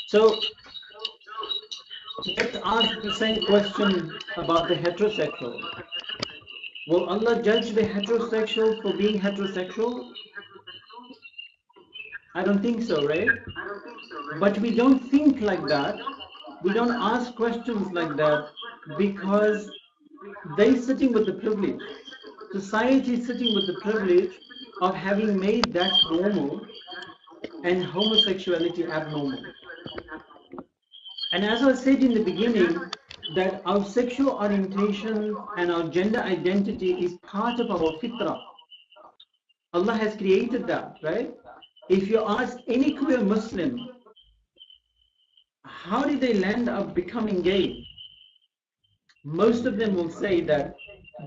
So let's ask the same question about the heterosexual. Will Allah judge the heterosexual for being heterosexual? I don't think so, right? But we don't think like that. We don't ask questions like that because they sitting with the privilege. Society is sitting with the privilege of having made that normal and homosexuality abnormal. And as I said in the beginning, that our sexual orientation and our gender identity is part of our fitrah. Allah has created that, right? If you ask any queer Muslim, how did they land up becoming gay? Most of them will say that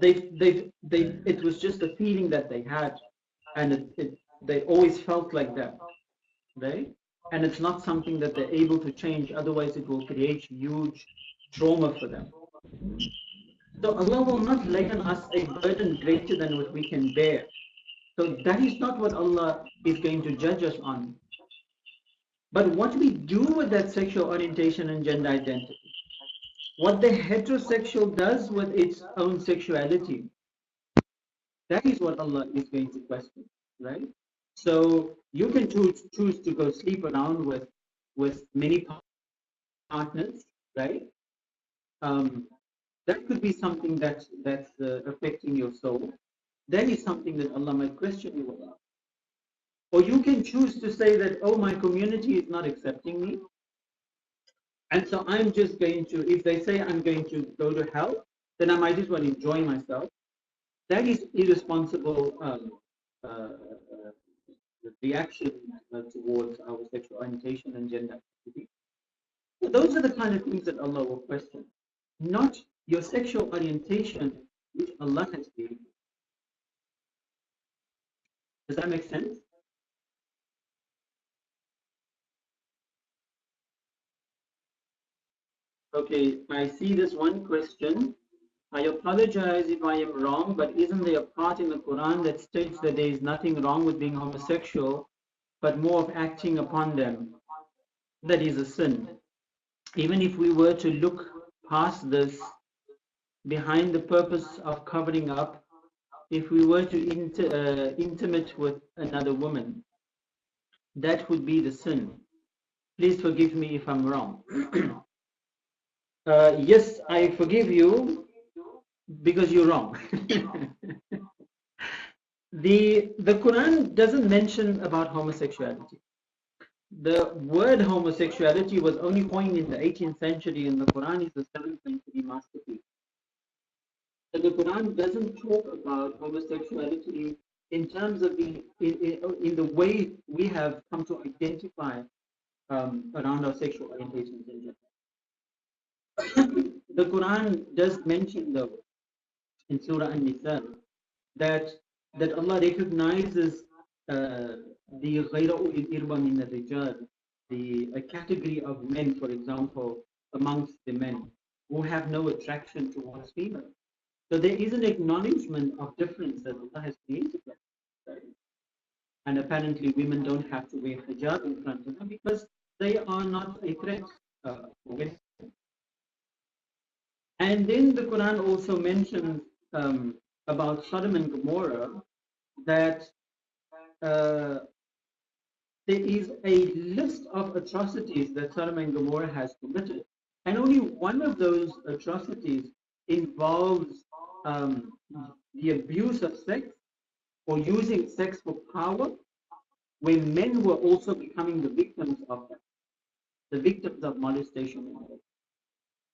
it was just a feeling that they had, and they always felt like that, right? And it's not something that they're able to change, otherwise it will create huge trauma for them. So Allah will not lay on us a burden greater than what we can bear. So that is not what Allah is going to judge us on. But what we do with that sexual orientation and gender identity, what the heterosexual does with its own sexuality, that is what Allah is going to question, right? So you can choose to go sleep around with many partners, right? Um, that could be something that's affecting your soul. That is something that Allah might question you about. Or you can choose to say that, oh, my community is not accepting me, and so I'm just going to, if they say I'm going to go to hell, then I might as well enjoy myself. That is irresponsible uh, reaction towards our sexual orientation and gender identity. So those are the kind of things that Allah will question, not your sexual orientation, which Allah has created. Does that make sense? Okay, I see this one question. I apologize if I am wrong, but isn't there a part in the Quran that states that there is nothing wrong with being homosexual, but more of acting upon them? That is a sin. Even if we were to look past this, behind the purpose of covering up, if we were to intimate with another woman, that would be the sin. Please forgive me if I'm wrong. Yes, I forgive you because you're wrong. The Quran doesn't mention about homosexuality. The word homosexuality was only coined in the 18th century, and the Quran is the 7th century masterpiece. So the Quran doesn't talk about homosexuality in terms of in the way we have come to identify around our sexual orientations in general. The Quran does mention, though, in Surah An-Nisa, that Allah recognizes the غَيْرَ أُولِي الْإِرْبَ مِنَ الرِّجَالِ, a category of men, for example, amongst the men who have no attraction towards females. So there is an acknowledgement of difference that Allah has created. Right? And apparently women don't have to wear hijab in front of them because they are not a threat for women. And then the Quran also mentions about Sodom and Gomorrah that there is a list of atrocities that Sodom and Gomorrah has committed. And only one of those atrocities involves the abuse of sex or using sex for power, where men were also becoming the victims of that, the victims of molestation.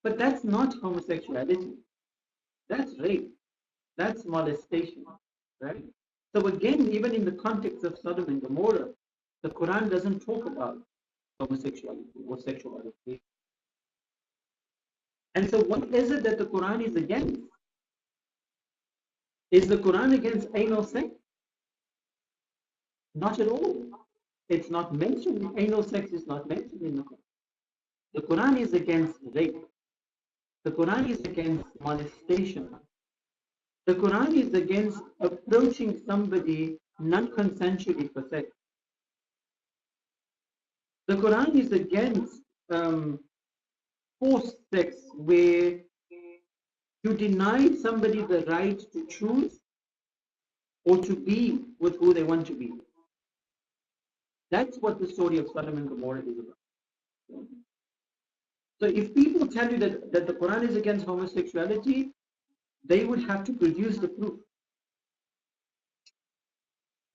But that's not homosexuality. That's rape. That's molestation, right? So again, even in the context of Sodom and Gomorrah, the Quran doesn't talk about homosexuality or sexuality. And so what is it that the Quran is against? Is the Quran against anal sex? Not at all. It's not mentioned. Anal sex is not mentioned in the Quran. The Quran is against rape. The Quran is against molestation. The Quran is against approaching somebody non-consensually for sex. The Quran is against forced sex, where you deny somebody the right to choose or to be with who they want to be. That's what the story of Sodom and Gomorrah is about. So if people tell you that the Quran is against homosexuality, they would have to produce the proof.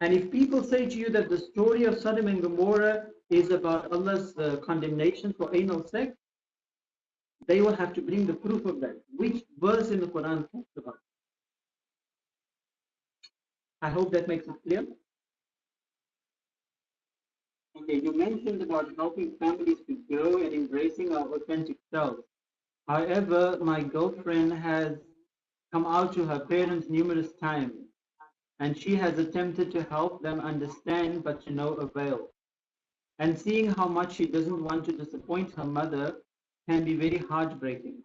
And if people say to you that the story of Sodom and Gomorrah is about Allah's condemnation for anal sex, they will have to bring the proof of that. Which verse in the Quran talks about? I hope that makes it clear. Okay, you mentioned about helping families to grow and embracing our authentic selves. However, my girlfriend has come out to her parents numerous times, and she has attempted to help them understand, but to no avail. And seeing how much she doesn't want to disappoint her mother can be very heartbreaking.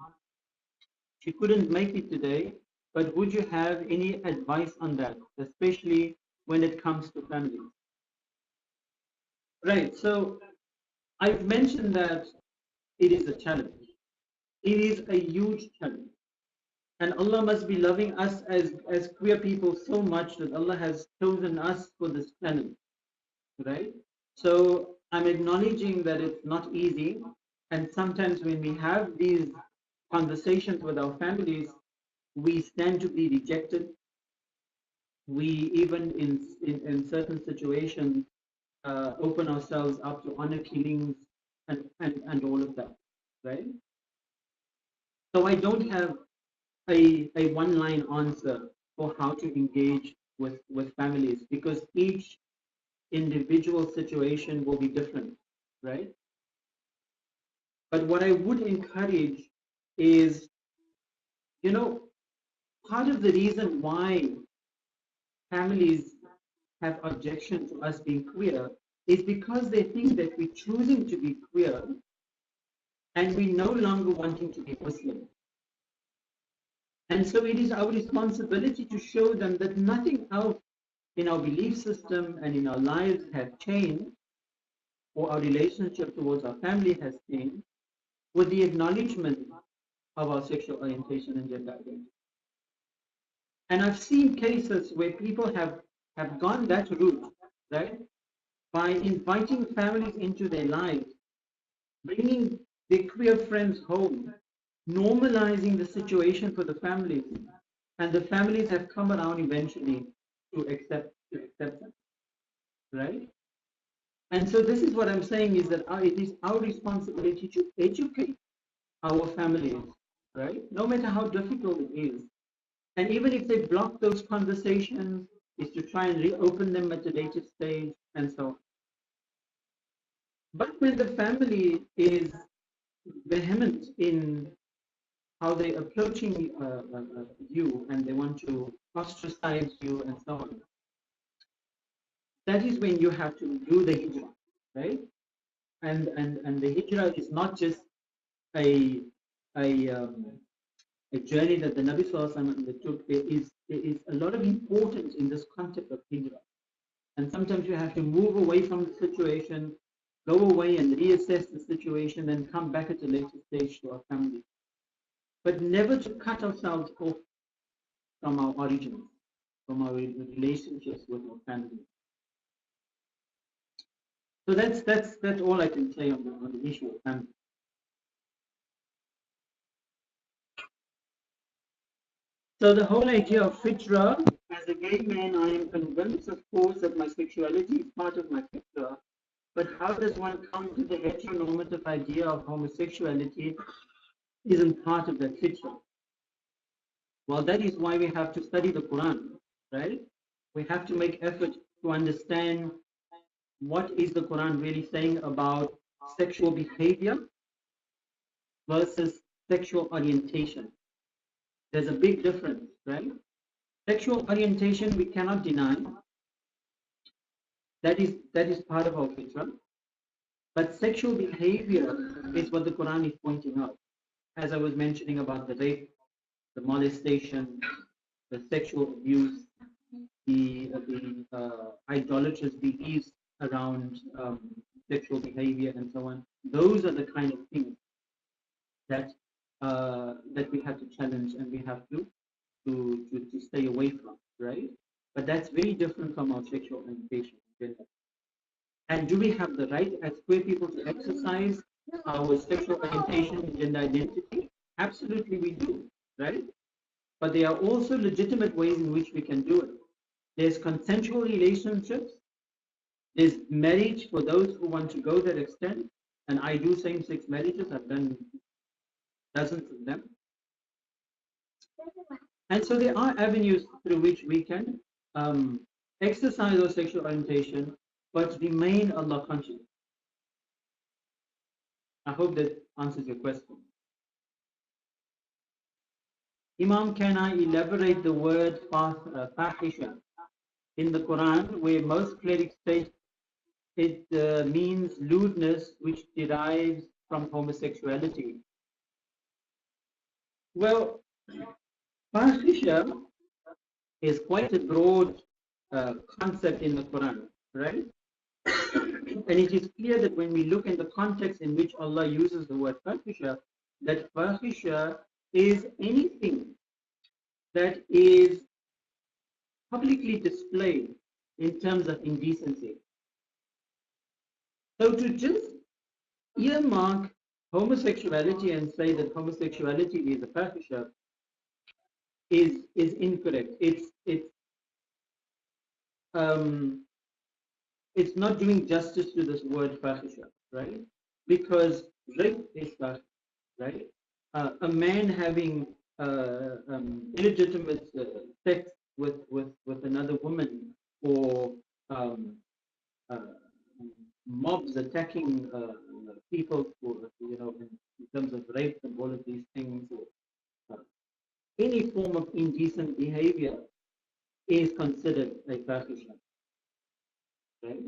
She couldn't make it today, but would you have any advice on that, especially when it comes to families? Right, so I've mentioned that it is a challenge. It is a huge challenge. And Allah must be loving us as queer people so much that Allah has chosen us for this planet, right? So I'm acknowledging that it's not easy. And sometimes when we have these conversations with our families, we stand to be rejected. We even in certain situations open ourselves up to honor killings and all of that, right? So I don't have a one-line answer for how to engage with families, because each individual situation will be different, right? But what I would encourage is, you know, part of the reason why families have objection to us being queer is because they think that we're choosing to be queer and we no longer wanting to be Muslim. And so it is our responsibility to show them that nothing else in our belief system and in our lives has changed, or our relationship towards our family has changed, with the acknowledgement of our sexual orientation and gender identity. And I've seen cases where people have gone that route, right? By inviting families into their lives, bringing their queer friends home, normalizing the situation for the families, and the families have come around eventually to accept them, right? And so this is what I'm saying is that it is our responsibility to educate our families, right? No matter how difficult it is. And even if they block those conversations, is to try and reopen them at a later stage and so on. But when the family is vehement in how they're approaching you and they want to ostracize you and so on, that is when you have to do the hijrah, right? And the hijrah is not just a a um, a journey that the Nabi Sallallahu Alaihi Wasallam undertook. There is a lot of importance in this concept of hijrah. And sometimes you have to move away from the situation, go away and reassess the situation, and come back at a later stage to our family. But never to cut ourselves off from our origins, from our relationships with our family. So that's all I can say on the issue of family. So the whole idea of fitra, as a gay man, I am convinced, of course, that my sexuality is part of my fitra. But how does one come to the heteronormative idea of homosexuality isn't part of that fitra? Well, that is why we have to study the Quran, right? We have to make effort to understand what is the Quran really saying about sexual behavior versus sexual orientation. There's a big difference, right? Sexual orientation we cannot deny. That is part of our fitra. But sexual behavior is what the Quran is pointing out. As I was mentioning about the rape, the molestation, the sexual abuse, the idolatrous beliefs around sexual behavior and so on. Those are the kind of things that that we have to challenge and we have to stay away from, right? But that's very different from our sexual orientation. And do we have the right as queer people to exercise our sexual orientation and gender identity? Absolutely, we do, right? But there are also legitimate ways in which we can do it. There's consensual relationships. There's marriage for those who want to go that extent. And I do same-sex marriages. I've done dozens of them. And so there are avenues through which we can exercise our sexual orientation, but remain Allah conscious. I hope that answers your question. Imam, can I elaborate the word fahisha in the Quran, where most clerics state it means lewdness which derives from homosexuality? Well, fahisha is quite a broad concept in the Quran, right? And it is clear that when we look in the context in which Allah uses the word fahisha, that fahisha is anything that is publicly displayed in terms of indecency. So to just earmark homosexuality and say that homosexuality is a fahisha is incorrect. It's not doing justice to this word fahisha, right? Because rape is fahisha, right? A man having illegitimate sex with another woman, or uh, mobs attacking people for, in terms of rape and all of these things, or any form of indecent behavior is considered a fahisha, right?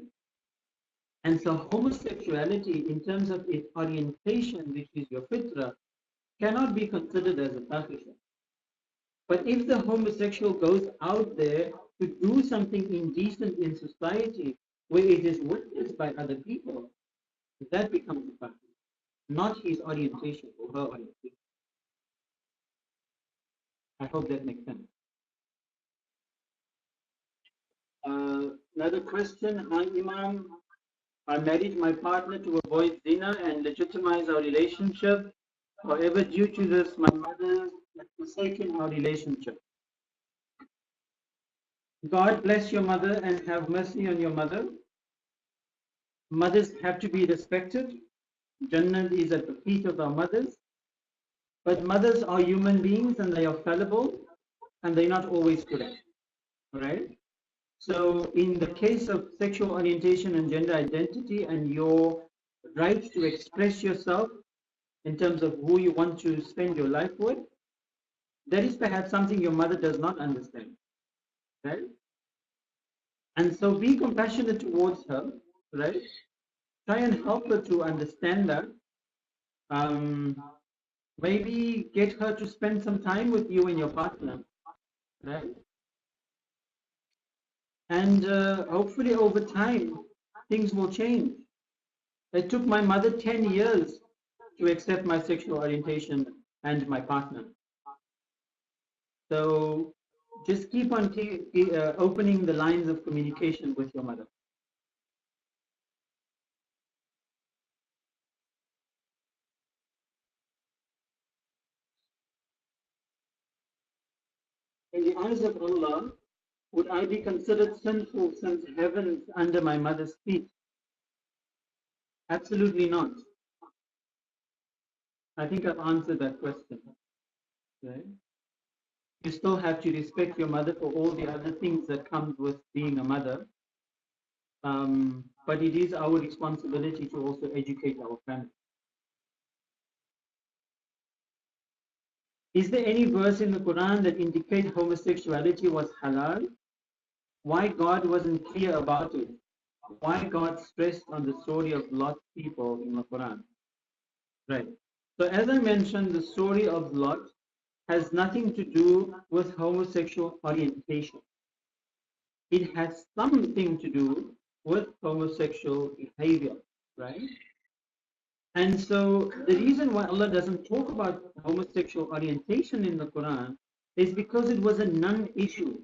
And so homosexuality, in terms of its orientation, which is your fitra, cannot be considered as a fahisha. But if the homosexual goes out there to do something indecent in society, where it is witnessed by other people, that becomes a fahisha, not his orientation or her orientation. I hope that makes sense. Another question. Hi, Imam. I married my partner to avoid zina and legitimize our relationship. However, due to this, my mother has forsaken our relationship. God bless your mother and have mercy on your mother. Mothers have to be respected. Jannah is at the feet of our mothers. But mothers are human beings and they are fallible and they're not always correct. Right? So in the case of sexual orientation and gender identity and your right to express yourself in terms of who you want to spend your life with, that is perhaps something your mother does not understand, right? And so be compassionate towards her, right? Try and help her to understand that. Maybe get her to spend some time with you and your partner, right? And hopefully over time, things will change. It took my mother 10 years to accept my sexual orientation and my partner. So just keep on opening the lines of communication with your mother. In the eyes of Allah, would I be considered sinful since heaven is under my mother's feet? Absolutely not. I think I've answered that question. Right? You still have to respect your mother for all the other things that comes with being a mother. But it is our responsibility to also educate our family. Is there any verse in the Quran that indicates homosexuality was halal? Why God wasn't clear about it? Why God stressed on the story of Lot people in the Quran? Right. So as I mentioned, the story of Lot has nothing to do with homosexual orientation. It has something to do with homosexual behavior. right? And so the reason why Allah doesn't talk about homosexual orientation in the Quran is because it was a non-issue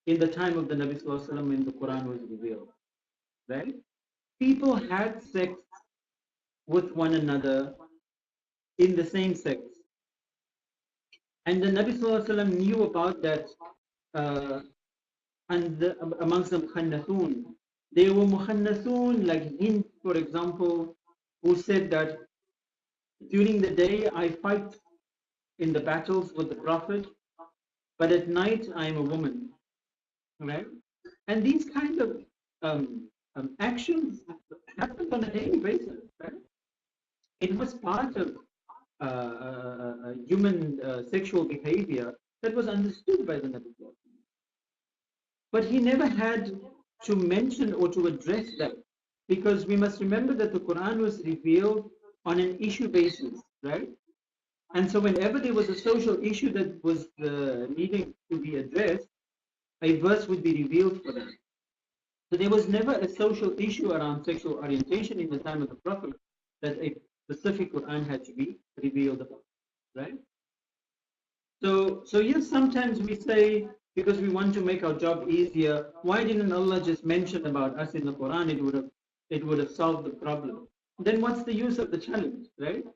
in the time of the Nabi Sallallahu Alaihi Wasallam when the Quran was revealed, right? People had sex with one another in the same sex. And the Nabi Sallallahu Alaihi Wasallam knew about that uh, and amongst them Khannathun. They were Mukhannathun, like Hind, for example, who said that during the day I fight in the battles with the Prophet, but at night I am a woman, right? And these kind of actions happened on a daily basis, right? It was part of human sexual behavior that was understood by the Nabi. But he never had to mention or to address that, because we must remember that the Quran was revealed on an issue basis, right? And so whenever there was a social issue that was needing to be addressed, a verse would be revealed for them. So there was never a social issue around sexual orientation in the time of the Prophet that a specific Quran had to be revealed about, right? So yes, sometimes we say, because we want to make our job easier, why didn't Allah just mention about us in the Quran? It would have solved the problem. Then what's the use of the challenge, right?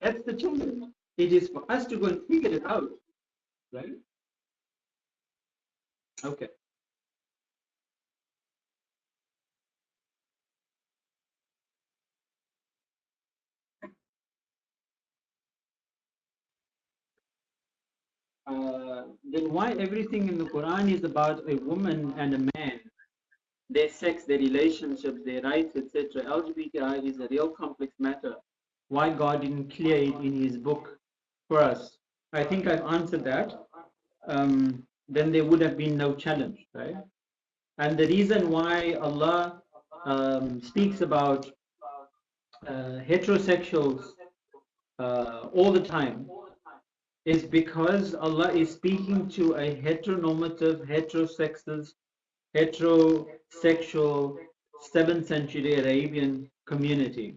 That's the challenge. It is for us to go and figure it out, right? Okay. Then why everything in the Quran is about a woman and a man, their sex, their relationships, their rights, etc. LGBTI is a real complex matter. Why God didn't clear it in His book for us? I think I've answered that. Then there would have been no challenge, right? And the reason why Allah speaks about heterosexuals all the time is because Allah is speaking to a heteronormative, heterosexual 7th century Arabian community.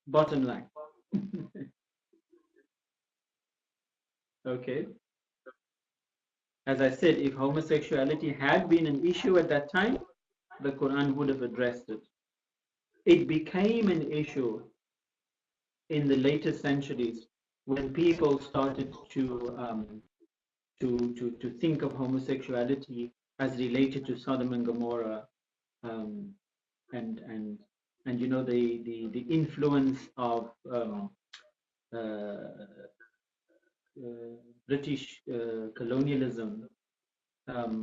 Bottom line. Okay. As I said, if homosexuality had been an issue at that time, the Quran would have addressed it. It became an issue in the later centuries when people started to think of homosexuality as related to Sodom and Gomorrah, um, and you know the influence of British colonialism,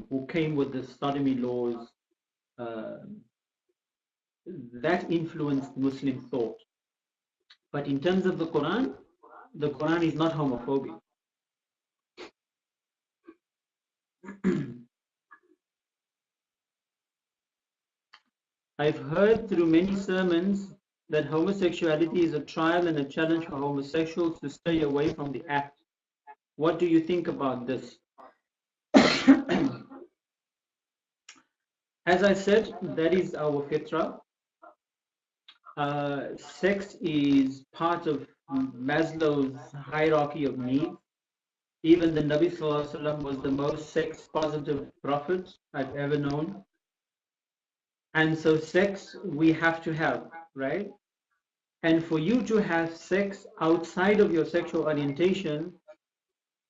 who came with the sodomy laws, uh, that influenced Muslim thought. But in terms of the Quran is not homophobic. I've heard through many sermons that homosexuality is a trial and a challenge for homosexuals to stay away from the act. What do you think about this? As I said, that is our fitra. Sex is part of Maslow's hierarchy of needs. Even the Nabi Sallallahu Alaihi Wasallam was the most sex positive prophet I've ever known. And so sex we have to have, right? And for you to have sex outside of your sexual orientation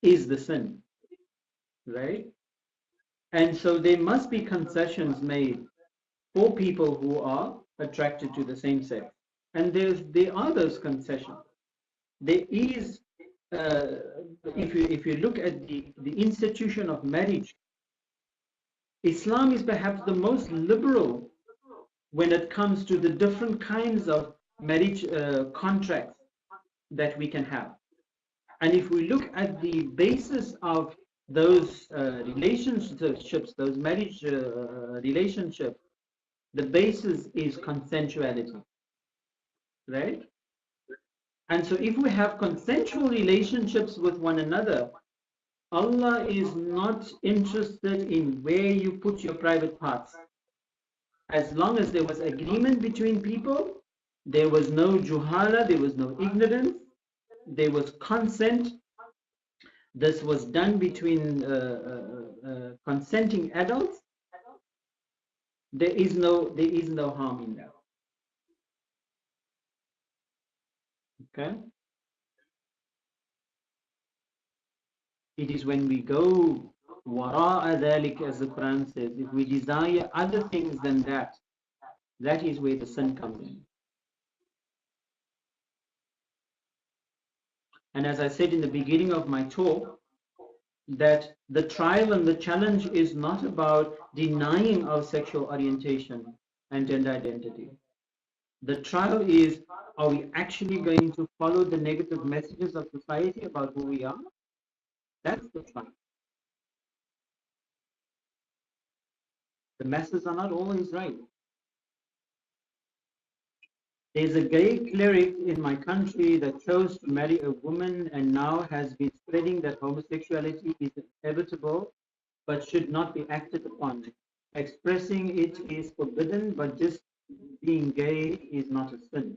is the sin, right? And so there must be concessions made for people who are attracted to the same sex. And there are those concessions. There is, if you look at the institution of marriage, Islam is perhaps the most liberal when it comes to the different kinds of marriage contracts that we can have. And if we look at the basis of those relationships, those marriage relationships, the basis is consensuality, right? And so if we have consensual relationships with one another, Allah is not interested in where you put your private parts. As long as there was agreement between people, there was no juhala, there was no ignorance, there was consent. This was done between consenting adults. There is no harm in that. Okay. It is when we go wara'a dhalik, as the Quran says, if we desire other things than that, that is where the sin comes in. And as I said in the beginning of my talk, that the trial and the challenge is not about denying our sexual orientation and gender identity. The trial is, are we actually going to follow the negative messages of society about who we are? That's the trial. The masses are not always right. There's a gay cleric in my country that chose to marry a woman and now has been spreading that homosexuality is inevitable but should not be acted upon. Expressing it is forbidden, but just being gay is not a sin.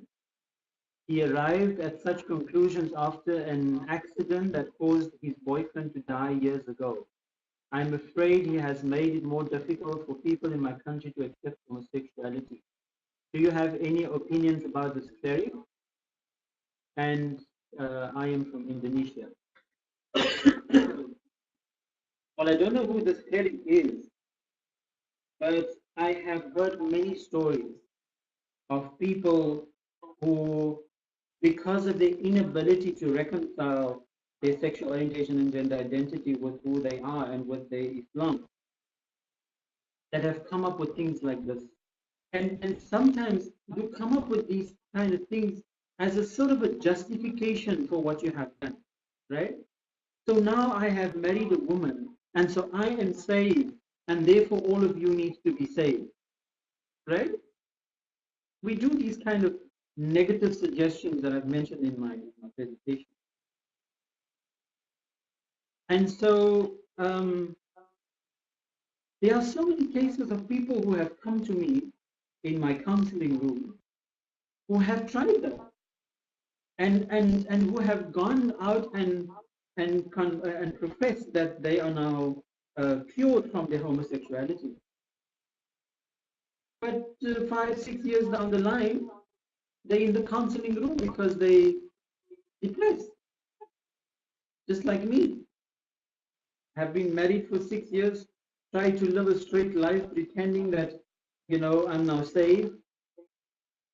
He arrived at such conclusions after an accident that caused his boyfriend to die years ago. I'm afraid he has made it more difficult for people in my country to accept homosexuality. Do you have any opinions about this cleric? And I am from Indonesia. Well, I don't know who this cleric is, but I have heard many stories of people who, because of their inability to reconcile their sexual orientation and gender identity with who they are and with their Islam, that have come up with things like this. And sometimes you come up with these kind of things as a sort of a justification for what you have done, right? So now I have married a woman, and so I am saved, and therefore all of you need to be saved, right? We do these kind of negative suggestions that I've mentioned in my presentation. And so there are so many cases of people who have come to me in my counseling room who have tried that and who have gone out and professed that they are now cured from their homosexuality. But 5, 6 years down the line, they're in the counseling room because they depressed, just like me. Have been married for 6 years, try to live a straight life, pretending that, I'm now saved,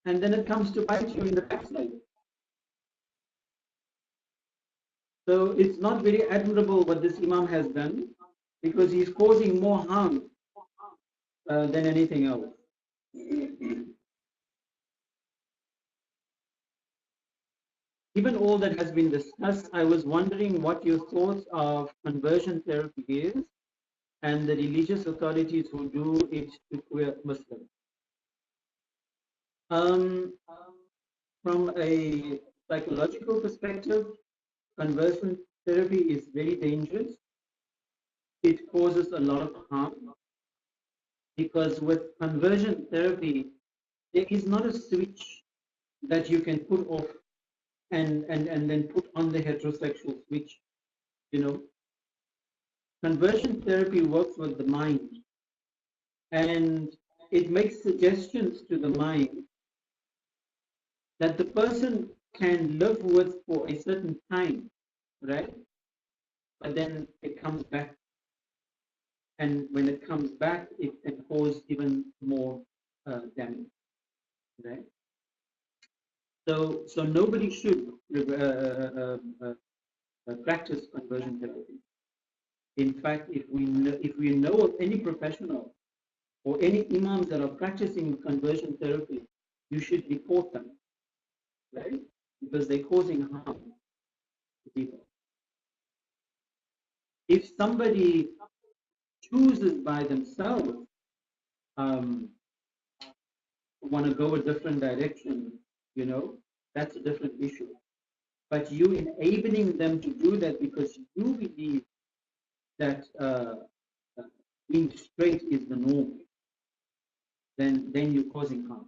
and then it comes to bite you in the backside. So it's not very admirable what this Imam has done, because he's causing more harm than anything else. Given all that has been discussed, I was wondering what your thoughts of conversion therapy is and the religious authorities who do it to queer Muslims. From a psychological perspective, conversion therapy is very dangerous. It causes a lot of harm because with conversion therapy, there is not a switch that you can put off and then put on the heterosexual switch. Conversion therapy works with the mind, and it makes suggestions to the mind that the person can live with for a certain time, right? But then it comes back, and when it comes back, it can cause even more damage, right? So nobody should practice conversion therapy. In fact, if we know of any professional or any imams that are practicing conversion therapy, you should report them, right? Because they're causing harm to people. If somebody chooses by themselves want to go a different direction, that's a different issue. But you enabling them to do that because you believe that being straight is the norm, then you're causing harm.